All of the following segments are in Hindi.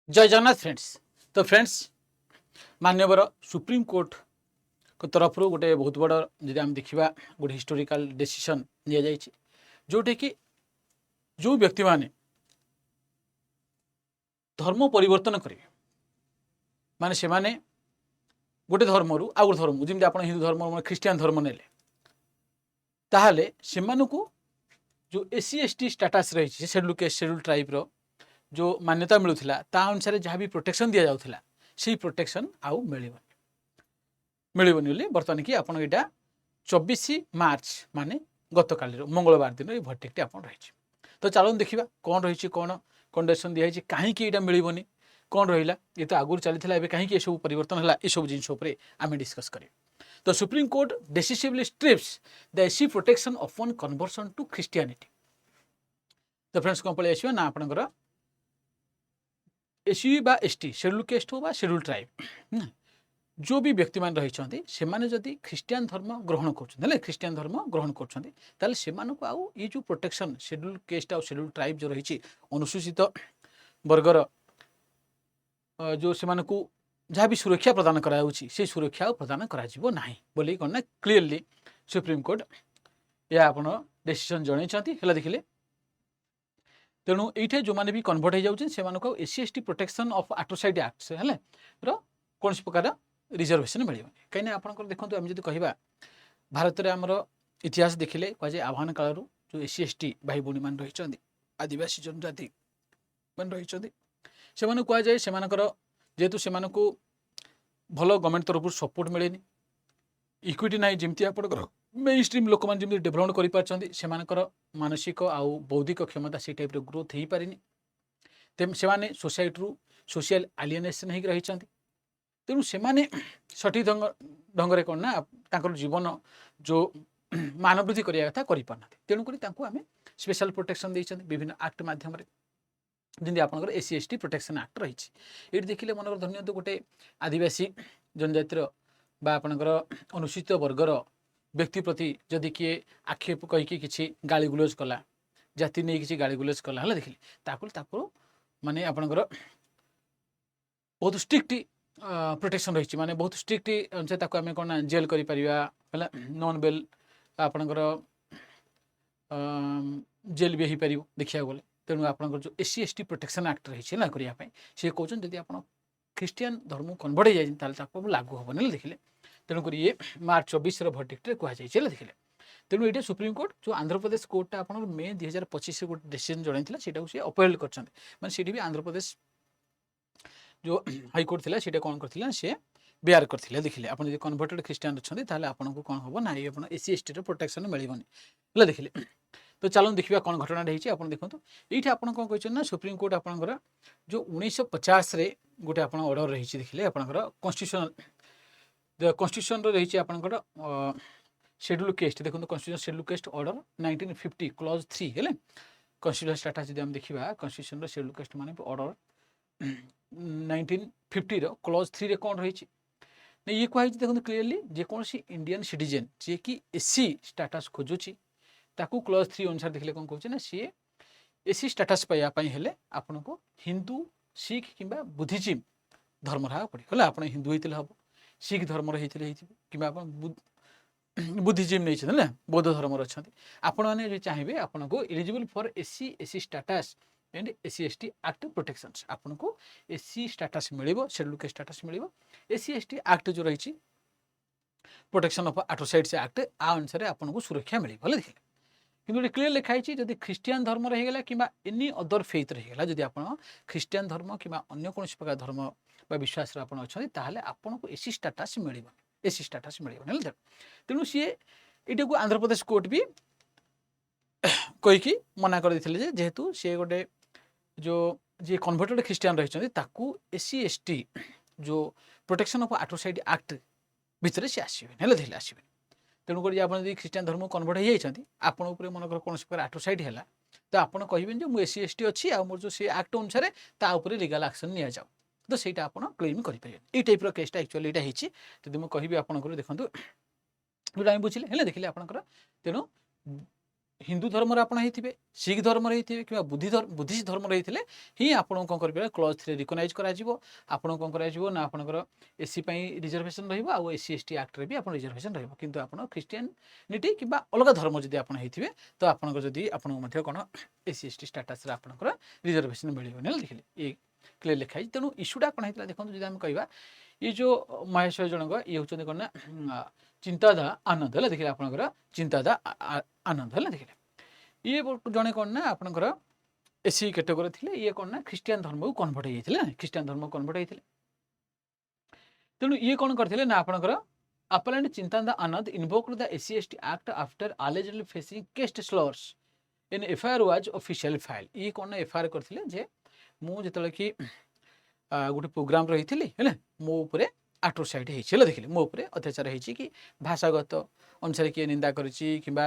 जय जगन्नाथ फ्रेंड्स। तो फ्रेंड्स मान्यवर सुप्रीम कोर्ट को तरफ गोटे बहुत बड़ जब आम देखा गोटे हिस्टोरिकल डिसीजन नि जोटे कि जो व्यक्ति माने धर्म परिवर्तन करेंगे माने से माने गोटे धर्म रु आ गोटे धर्म जमी आप हिंदू धर्म ख्रीस्टियान धर्म ने ताहले से जो एससी एसटी स्टेटस रही शेड्यूल कास्ट शेड्यूल ट्राइब रो जो मान्यता मिलूला ता अनुसार जहाँ भी प्रोटेक्शन दि जाऊला से प्रोटेक्शन आउ मिलबनी बोली बर्तमान कि आप 24 मार्च माने गत काली मंगलवार दिन ये भर्टिकटी आप रही। तो चलो देखा कौन रही कौन कंडीशन दिखाई कहीं यहाँ मिलबनी कौन रहा ये तो आगुरी चली कहीं ये सब परिवर्तन है ये सब जिन आम डिस्कस करें। तो Supreme Court decisively strips the SC protection upon conversion to Christianity. तो फ्रेंड्स कौन पलि आसो ना आपंकर एससी बा एसटी शेड्यूल कास्ट हो शेड्यूल ट्राइब जो भी व्यक्ति मान रही से जदि ख्रिस्टियान धर्म ग्रहण कर ख्रिस्टियान धर्म ग्रहण कर ये जो प्रोटेक्शन शेड्यूल कास्ट आ शेड्यूल ट्राइब जो रही अनुसूचित वर्गर जो से जहाँ भी सुरक्षा प्रदान कराउछि से सुरक्षा प्रदान करा बोली कौन ना क्लीयरली सुप्रीम कोर्ट या आप डिसीजन जनई देखिले। तेणु ये जो मैंने भी कन्वर्ट हो जाऊँ से SC ST protection of atrocity act है कौन प्रकार रिजर्वेशन मिले कहीं आप देखो आम जब कह भारत में आमर इतिहास देखिले कहुए आह्वान काल जो एससी एसटी भाई भौणी मान रही आदिवासी जनजाति मान रही से कहुए से जेहेतु से भल गवर्नमेंट तरफ सपोर्ट मिले इक्विटी ना जमी आप मेन स्ट्रीम लोक मैंने जमी डेभलपमेंट कर मानसिक आउ बौद्धिक क्षमता से टाइप ग्रोथ हो पारिनी से सोसाइटी रू सोशल एलिएनेशन हो रही तेणु से सठिक ढंग से कौन ना जीवन जो मानवृद्धि करने कथा करना तेणुक आम स्पेशल प्रोटेक्शन देते विभिन्न एक्ट मध्यम जमी आपंकर एससी एसटी प्रोटेक्शन एक्ट रही ये देखिले मनकर धन्य गोटे आदिवासी जनजातिर आपणकर अनुसूचित वर्गर व्यक्ति प्रति जदि किए आक्षेप कहीकि किसी गाली गुलज कला जाति नहीं किसी गाली गुलज कला है देखिले माने आपणकर बहुत स्ट्रिक्ट प्रोटेक्शन रही माने बहुत स्ट्रिक्ट अनुसार आम कौन जेल कर नॉन बेल आपणकर जेल भी हो पार देखा गले तेणु आपंकर जो एससी एसटी प्रोटेक्शन एक्ट रही ना करने सी कहते जदि आप ख्रिस्टियान धर्म कन्वर्ट हो जाए लागू हेनी देखिले तेणुक ये मार्च 24 भर्टिक्ट कहुई देखिले। तेणु ये सुप्रीम कोर्ट जो आंध्र प्रदेश कोर्ट आप मे 2025 गोटे डिसीजन जनई से अपहेल कर आंध्र प्रदेश जो हाईकोर्ट थी से कौन कर सी बिहार करते देखिले आप कन्वर्टेड ख्रिस्टियान अच्छा आपको कौन हम ना ये एससी एसटी प्रोटेक्शन मिलबनी देखिले। तो चलो देखा कौन घटना रही आप देखो ये आप कौन कहते ना सुप्रीम कोर्ट आपंकर जो 1950 गोटे आप ऑर्डर रही देखिले आपंकर कन्स्टिट्यूशन रही आपंकर शेड्यूल कास्ट देखो constitution schedule caste order 1950 clause 3 है कन्स्टिट्यूशन स्टेटस जब देखा कन्स्टिट्यूशन शेड्यूल कास्ट मान ऑर्डर 1950 क्लॉज 3 रे कौन रही ये कहुई देखो क्लीयरली जेकोसी इंडियन सिटीजन जी कि एससी स्टेटस खोजुची ताकू क्लॉज 3 अनुसार देखिले कौन कहूँ ना सी एससी स्टेटस पाइबापी हेले आपन को हिंदू सिख कि बुद्धिजिम धर्म रहा पड़े आप हिंदू होते हम सिख धर्म होते कि बुद्धिजिम नहीं ना बौद्ध धर्म अच्छा आपण मैंने चाहिए आपन को eligible for SC SC status and SC ST act protection आपन को एससी स्टेटस मिल शेड्यूल कास्ट स्टेटस मिल एससी एसटी एक्ट जो रही प्रोटेक्शन ऑफ एट्रोसाइड्स एक्ट आ अनुसार आपन को सुरक्षा मिले देखिए कि क्लीयर लिखाई जब ख्रिस्टियान धर्म रहीगला कि एनी अदर फेथ रहीगला जब आप ख्रिस्टियान धर्म कि अन्य कौन प्रकार धर्म विश्वास अच्छा आपन को एससी स्टेटस मिल एससी स्टेटस मिल तेणु सी ये आंध्र प्रदेश कोर्ट भी कहीकि मना कर जेहेतु सी गोटे जो जी कन्वर्टेड ख्रिस्टियान रही एससी एसटी जो प्रोटेक्शन ऑफ एट्रोसाइड एक्ट भितर सी आसबे आसबे तेणुक आप ख्रिस्टियान धर्म कन्वर्ट हो जाती आपन मनकर कौन प्रकार एट्रोसाइड है तो आपड़ कहे मुझे एससी एसटी अच्छी आ मोर जो सी एक्ट अनुसार ताऊपर लीगल एक्शन नि जाऊ तो सहीटा आप क्लेम करेंगे ये टाइप केसटा एक्चुअली यहाँ होती कहि आपंकर देखो जो बुझे है देखिले आपंकर तेणु हिंदू धर्म आपण होइथिबे सिख धर्म होइथिबे कि बुद्धिस्ट धर्म होइथिले ही आपण कोन करबे क्लॉज 3 रिकॉग्नाइज करा जिवो आपण कोन करा जिवो ना आपनकर एससी पई रिजर्वेशन रहइबो आ एससी एसटी एक्ट रे भी आपण रिजर्वेशन रहइबो किंतु आपण क्रिश्चियनिटी किबा अलग धर्म जदी आपण होइथिबे तो आपनकर जदी आपण मध्ये कोन एससी एसटी स्टेटस रे आपनकर रिजर्वेशन मिलिबो नेल देखिले ए क्लियर लिखाइ तेनु इशूटा कोन हैतला देखन जदी हम कहबा ये जो महेश्वर जनक ये होचने कोन ना चिंतादा आनंद हला देखिले आपनकर चिंतादा आनंद हला देखिले ये जने कोन ना आपनकर एससी कैटेगरी थिले ये कोन ना ख्रिस्टियन धर्म को कन्वर्ट हेइथिले ख्रिस्टियन धर्म कन्वर्ट हेइथिले तेनु ये कोन करथिले ना आपनकर अपलैंड Chintada Anand invoked the SC ST act after allegedly facing caste slurs in FIR was officially file ये कोन ना एफआईआर करथिले जे मु जेतले कि गोटे प्रोग्राम रही है मो उपरे आट्रोसाइड होइछि देखिले मो उपरे अत्याचार होइछि कि भाषागत अनुसार किए निंदा करिछि किबा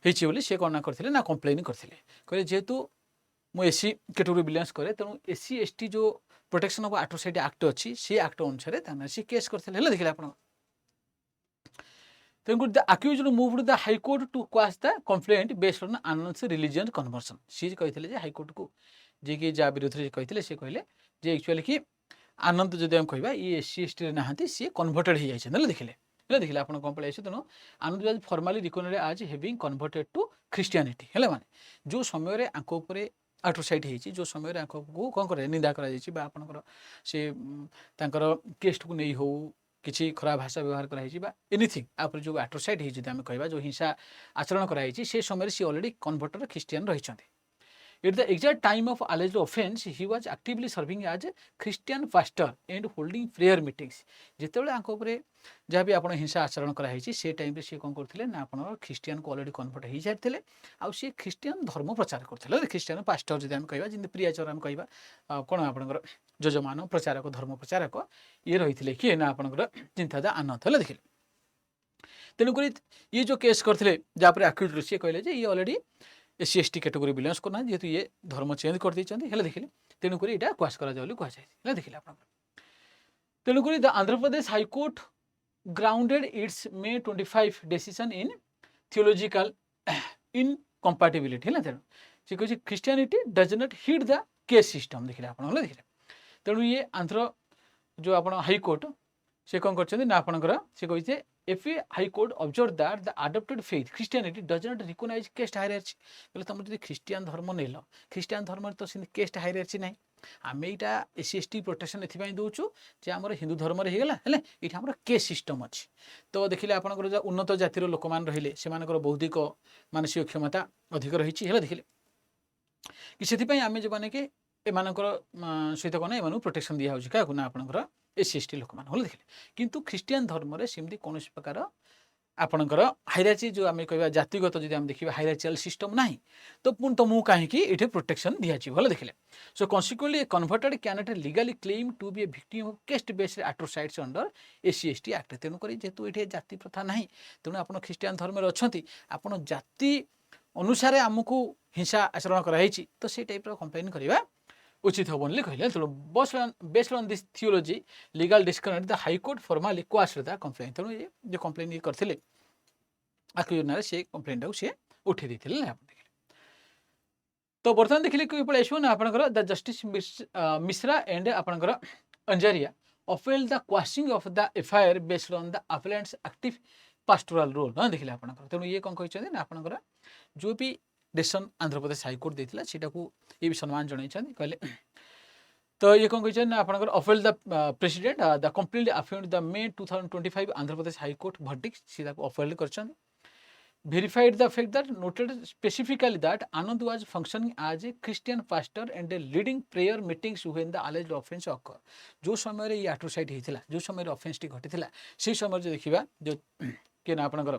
होइछि बोली से कोना करथिले ना कंप्लेन करथिले कहले जेहेतु मो एससी कैटेगरी बिलोंग्स करे तेणु एससी एसटी जो प्रोटेक्शन ऑफ आट्रोसाइड एक्ट अच्छी से एक्ट अनुसार ताने से केस करथिले देखिले आपण तेणु the accused moved the High Court to quash the complaint based on Anand's religion conversion सी कहिथिले जे हाई कोर्ट को जे कि जा विरोध रे कहिथिले से कहले जे एक्चुअली कि आनंद जदि हम कहबा ये एससी एसटी रे नाहंती सी कन्वर्टेड हो जाइछन देखिले आपण कोन पळे तेणु Anand was formally recognized as having converted to Christianity हेले माने जो समय रे आंको ऊपर आट्रोसाइड होइछि जो समय रे आंको को कोन करे निंदा करा जाइछि बा आपनकर से तांकर केस्ट को नै हो किछि खराब भाषा व्यवहार करा जाइछि बा एनीथिंग आपन जो आट्रोसाइड होइछि हम कहबा जो हिंसा आचरण करा जाइछि से समय रे सी ऑलरेडी कन्वर्टेड क्रिश्चियन रहिछन्ते At the exact time of alleged offense, he was actively serving as a Christian pastor and holding prayer meetings. जेतेबेले आंको ऊपर जहाँ भी आपण हिंसा आचरण करा हिची से टाइम रे से कोन करथिले ना आपण क्रिश्चियन को ऑलरेडी कन्वर्ट हो जाइथिले आ से क्रिश्चियन धर्म प्रचार करथिले क्रिश्चियन पास्टर जदि हम कहबा जिंदे प्रियाचर हम कहबा कोन आपणकर जजमान प्रचारक धर्म प्रचारक ये रहिथिले कि ना आपणकर चिंतादा आनंद हले देखिले तेनु करी ये जो केस करथिले जा पर अक्यूज से कहले जे ये already SC ST category belongs करना जेहेतु ये धर्म चेंज कर देइछन्ती हेले देखिले तेणुक यहाँ क्वाश करा जाओ कह जाए देखिले आप तेणुक the Andhra Pradesh high court grounded its May 25 decision in theological incompatibility है तेणु से कह Christianity does not hit the caste system देखिले आप देखिले तेणु ये आंध्र जो आप हाईकोर्ट से कौन कर आपणकर से कही if a high court observed that the adopted faith Christianity does not recognize caste hierarchy बोले तुम जब ख्रिस्टियन धर्म नेल ख्रिस्टियन धर्म तो केस्ट हायरार्ची ना आम यहाँ एससी एसटी प्रोटेक्शन एथि दौचु जे आम हिंदू धर्म होगा ये आम केस सिस्टम अच्छी तो देखिले आपंकर जो उन्नत जातिर लोक मैंने रहिले से बौद्धिक मानसिक क्षमता अधिक रही देखिले कि से आम जो मैंने कि एमानकर सहित कौन एम प्रोटेक्शन दिया क्या ना आपंकर एससी एसटी लोक मैंने देखिले किंतु ख्रिस्टियन धर्म रे सेमती कौन प्रकार आपणकर हायरार्ची जो आम कह जातिगत जो आम देखा हायरार्चिकल सिस्टम ना तो पुणी तुमको कहीं प्रोटेक्शन दिखाई भले देखिले so consequently converted cannot legally claim to be a victim of caste based atrocities under SC ST act तेणुक जेहेतु ये जाति प्रथा ना तेणु आप ख्रिस्टियन धर्म अच्छा आप जाति अनुसार आमको हिंसा आचरण कराई तो से टाइप कंप्लेन करवा उचित हेनी कहले तेणु based on this theology legal disconnect the high court formally quashed the complaint तेणु ये जो कंप्लेन ये करते आक्यूजन से कंप्लेन टाक सी उठे देते तो बर्तमान देखिले कि पड़े आसो ना आपंकर द जस्टिस मिश्रा एंड आपंकर Anjaria upheld the quashing of the FIR based on the appellant's active pastoral role हाँ देखिले आपंकर तेणु ये कौन कहते ना आपंकर जो भी डिसीजन आंध्र प्रदेश हाईकोर्ट देता सेटा को ये भी सम्मान जन कहले तो ये कौन कहते आपंकर Affle the president the completely offend the May 2025 Andhra Pradesh high court verdict सीधा अफेल कर verified the fact that noted specifically that Anand was functioning as a Christian pastor and leading prayer meetings when the alleged offence occur जो समय ये आट्रोसाइड होता जो समय offence टी घटी से समय जो देखा जो किए ना आपंकर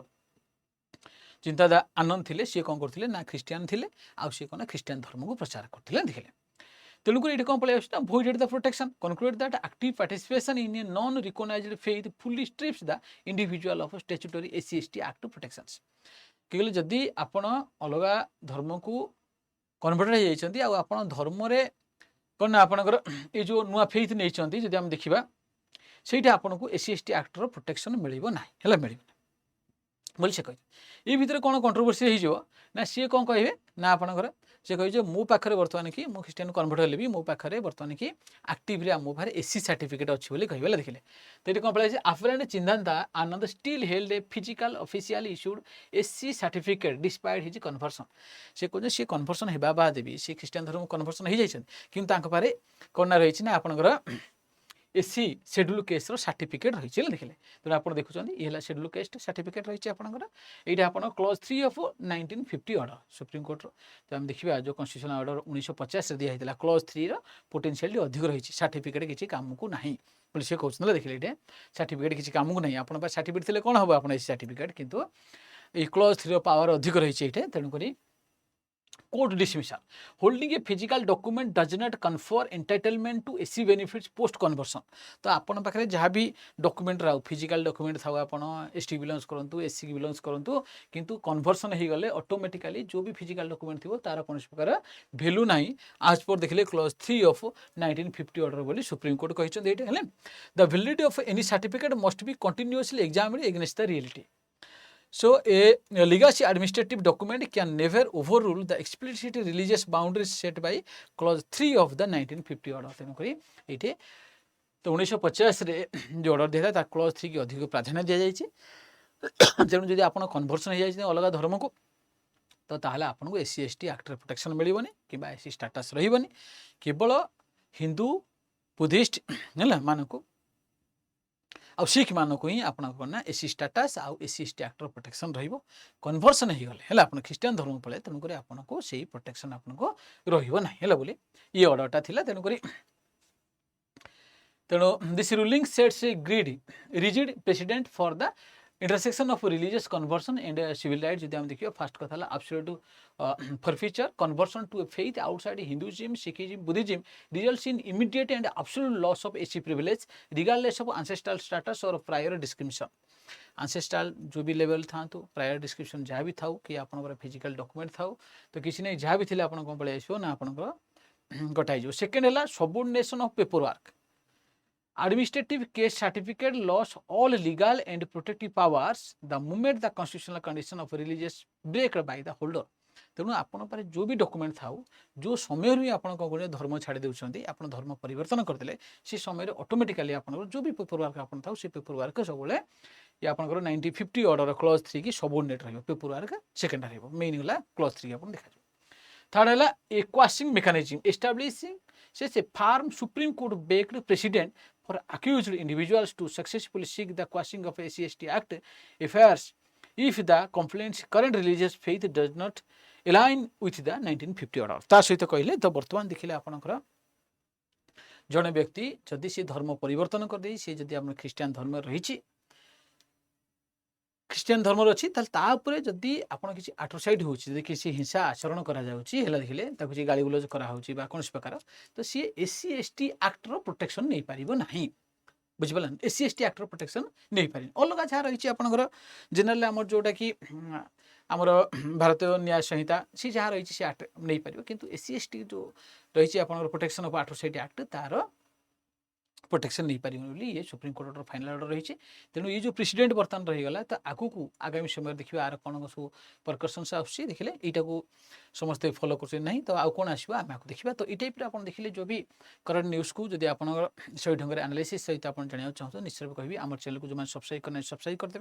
चिंतादा आनंद थिले सी कौन करते ना ख्रिस्टियन थिले आउ सी कौन ख्रिस्टियन धर्म को प्रचार करते देखिले तेणुक ये कौन पड़े आसा voided the protection conclude that active participation in a non recognized faith fully strips the individual of statutory SC ST act protections कहले जदि आपण अलग धर्म को कन्वर्टेड होती आपन धर्म रे कौन आपणकर ये जो नुआ फेथ नहीं जदि देखा से आपन को एससी एसटी एक्टर प्रोटेक्शन मिलना है मिल ବୋଲି ସେ କହିଛି। ଏ ଭିତରେ କ'ଣ କଣ୍ଟ୍ରୋଭର୍ସି ହେଇଯିବ ନା ସିଏ କ'ଣ କହିବେ ନା ଆପଣଙ୍କର ସେ କହିଛି ମୋ ପାଖରେ ବର୍ତ୍ତମାନ କି ମୁଁ ଖ୍ରୀଷ୍ଟିଆନ କନଭର୍ଟ ହେଲେ ବି ମୋ ପାଖରେ ବର୍ତ୍ତମାନ କି ଆକ୍ଟିଭରେ ମୋ ପାଖରେ ଏସି ସାର୍ଟିଫିକେଟ୍ ଅଛି ବୋଲି କହିବେ ଦେଖିଲେ। ତ ଏଠି କ'ଣ ପଳାଇଛି ଆଫ୍ରାଣ୍ଡ ଚିନ୍ତାନ୍ତା Anand still held a physical official issued SC certificate despite his conversion. ସେ କହୁଛନ୍ତି ସେ କନଭର୍ସନ୍ ହେବା ବାଦ ବି ସେ ଖ୍ରୀଷ୍ଟିଆନ ଧର୍ମ କନଭର୍ସନ୍ ହେଇଯାଇଛନ୍ତି କିନ୍ତୁ ତାଙ୍କ ପାଖରେ କ'ଣ ରହିଛି ନା ଆପଣଙ୍କର एसी शेड्यूल केस सर्टिफिकेट रही देखिले। तेणु आप देखुं ये शेड्यूल केस सर्टिफिकेट रही आपंकर यहाँ आप clause 3 of 1950 order supreme court तो आम देखा जो कन्स्टिट्यूशनल ऑर्डर 1950 दिखाई क्लॉज 3 पोटेंशियल अधिक रही सर्टिफिकेट किसी काम को ना बोले सी कहते देखिले ये सर्टिफिकेट किसी काम को नहीं आप सर्टिफिकेट थे कौन हम आप सर्टिफिकेट किंतु ये क्लॉज 3 पावर अधिक रही है तेणुक court dismissal holding a physical document does not confer entitlement to SC benefits post conversion. तो आपन पाखे जहाँ भी डॉक्यूमेंट रहा फिजिकल डॉक्यूमेंट था आपन एसटी बिलोंग्स करंतु एससी की बिलोंग्स करंतु किंतु कन्वर्सन हो गले ऑटोमेटिकली जो भी फिजिकल डॉक्यूमेंट थी तार कौन प्रकार वैल्यू ना आज पर देखिले क्लॉज 3 ऑफ 1950 ऑर्डर बोली सुप्रीम कोर्ट कहते हैं the validity of any certificate must be continuously examined against the reality. So a legacy administrative document can never overrule the explicit religious boundaries set by clause 3 of the 1950 order। तेणुकरी ये तो 1950 रे जो ऑर्डर दिया था क्लॉज 3 की अधिक प्राधान्य दि जाए तेणु जब आप कन्वर्सन हो जाए अलग धर्म को तो ताहले आपको एससी एसटी एक्ट प्रोटेक्शन मिलबनी कि एससी स्टाटस रही केवल हिंदू बुद्धिस्ट है मानक आ सिख मानक ही आपना एससी स्टाटस आउ एससी एसटी एक्टर प्रोटेक्शन रहिबो कन्वर्सन हो गले है आपन ख्रीस्टियन धर्म पड़े तेणुक आपको से प्रोटेक्शन आपको रही है बोली ये ऑर्डरटा थिला तेणुक तेणु this ruling sets a grid rigid precedent for the intersection of religious conversion and civil rights. जब देखिए फास्ट कथा absolute forfeiture conversion to a faith outside Hinduism Sikhism Buddhism results in immediate and absolute loss of SC privilege regardless of ancestral status or prior description. Ancestral जो भी लेवल था तो प्रायर डिस्क्रिप्शन जहाँ भी था कि आप फिजिकल डॉक्यूमेंट था तो किसी नहीं जहाँ भी थे आप पलि आसो ना आप गटाई। सेकेंड है subordination of paper work administrative case certificate lost all legal and protective powers the moment the constitutional condition of religious break by the holder। तेणु आपण पर जो भी डॉक्यूमेंट था जो समय ही आप धर्म छाड़ी देउछंती आप धर्म परिवर्तन करते से समय ऑटोमेटिकली आप जो भी पेपर वर्क आप था से पेपर वर्क सब ये आप 1950 ऑर्डर क्लॉज 3 की सबऑर्डिनेट रहिबो पेपर वर्क सेकेंड रहिबो मेन होला क्लॉज 3 आप देखा। थर्ड है एक्वासिंग मेकानिज्म एस्टाब्लिशिंग से firm Supreme Court backed precedent for accused individuals to successfully seek the quashing of SC/ST Act affairs if the complaint's current religious faith does not align with the 1950 order। ता सहित कहले तो वर्तमान देखिले आपनकर जने व्यक्ति जदि से धर्म परिवर्तन कर दे से जदि आपन ख्रीस्टियन धर्म रही ख्रीस्टियन धर्म अच्छी जदि आपड़ किसी आट्रोसाइड होती किसी हिंसा आचरण करा देखिले किसी गाड़ी गुलज कौन प्रकार तो सी एससी एसटी एक्टर प्रोटेक्शन नहीं पार ना बुझिपारे एससी एसटी एक्टर प्रोटेक्शन नहीं पारे अलग जहाँ रही आपंकर जेनेल आम जोटा कि आमर भारतीय न्याय संहिता सी जहाँ रही सी एक्ट नहीं पार किंतु एससी एसटी जो रही आप प्रोटेक्शन ऑफ आट्रोसाइड एक्ट तार प्रोटेक्शन नहीं पारे ये supreme court order final order रही है। तेणु ये जो प्रेसिडेंट बर्तमान रहीगला तो आगू को आगामी समय देखिए आर कौन सब परकर्सन्स आसूँ देखिले यहाँ को समस्ते फॉलो कर तो आउ कौन आसो आम आपको देखा तो ये टाइप आप देखिले जो भी करंट न्यूज़ को जब आप सही ढंग से एनालिसिस सहित आप जानना चाहते निश्चय कहि आम चैनल को जो सब्सक्राइब करना सब्सक्राइब करदे।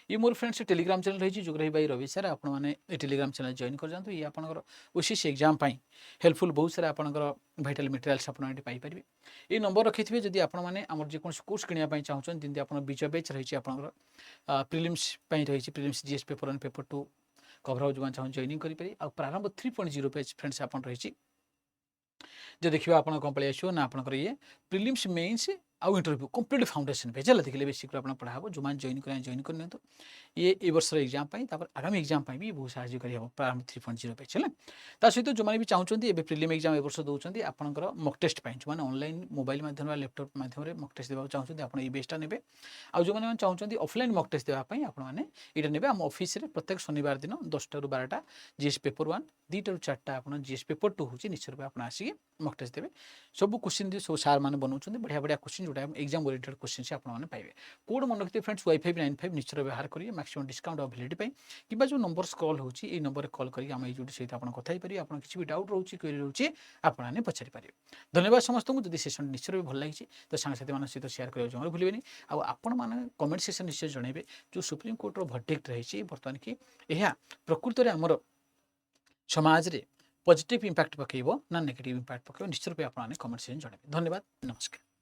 ये मोर फ्रेंड्स टेलीग्राम चैनल रही जोग्राफी बाई रवि सर आपने टेलीग्राम चैनल जॉइन कर जातु ये आपंकर ओसीसी एग्जाम हेल्पफुल बहुत सारा आपंकर भाइटाल मटेरियल्स आपड़ी पाइपर ये नंबर रखी थे जब आप आम जेकोसी कोर्स किनापी चाहूँ जमी आप बीच बैच रही आपंकर प्रिलिम्स रही prelims GS paper 1 paper 2 cover जो चाहूँ जॉइनिंग करेंगे आ प्रारंभ 3.0 पेज फ्रेंड्स आप रही जो देखिए आप कौन पलि आसो ना आपंकर ये प्रिलिम्स मेन्स आउ इंटरव्यू कंप्लीट फाउंडेशन पेज है देखिए बेसिक आप पढ़ा जो मैंने जॉइन कर जॉइन करनी ये वर्ष एग्जाम आगामी एग्जाम भी बहुत साहय कर प्रारंभ 3.0 पेज है सहित जो मैंने भी चाहते हैं प्रिलिम एग्जाम वर्ष दौरान आपंकर मक टेस्ट जो मैंने ऑनलाइन मोबाइल माध्यम लैपटॉप माध्यम मक टेस्ट देवा चाहते हैं आप बेसटा ने जो मैंने चाहते ऑफलाइन मक टेस्ट देवाई आपने ये ने आम ऑफिस प्रत्येक शनिवार दिन 10टा ରୁ 12ଟା जीएस पेपर 1 2टा ରୁ 4टा आप जीएस पेपर 2 हूँ निश्चय रूप में आसिक मक टेस्ट देवे सब क्वेश्चन सब सार मैंने बनाऊँ बढ़िया बढ़िया क्वेश्चन जोटा एग्जाम ओरिएंटेड क्वेश्चन से आपने पाइबे। कोड मन रखिए फ्रेंड्स वाईफाई 95 निश्चय व्यवहार करिए मैक्सिमम डिस्काउंट अवेलेबिलिटी पाई कि जो नंबर कॉल होची ए नंबर कॉल करी हम ए जोटी सहित आपन कथा पारि आपन किछि भी डाउट रहउची क्वेरी रहउची आपन आने पचारि पारिबे। धन्यवाद समस्त को जदि सेशन निश्चय भल लागिछि तो सांग साथी मान सहित शेयर करियो जमर भूलिबेनी आ आपन माने कमेंट सेक्शन निश्चय जणेबे जो सुप्रीम कोर्ट रो वर्डिक्ट रहिछि वर्तमान कि एहा प्रकृत रे हमर समाज रे पॉजिटिव इंपैक्ट पकेइबो ना नेगेटिव इंपैक्ट पकेइबो निश्चय रूपे आपन आने कमेंट सेक्शन जणेबे। धन्यवाद नमस्कार।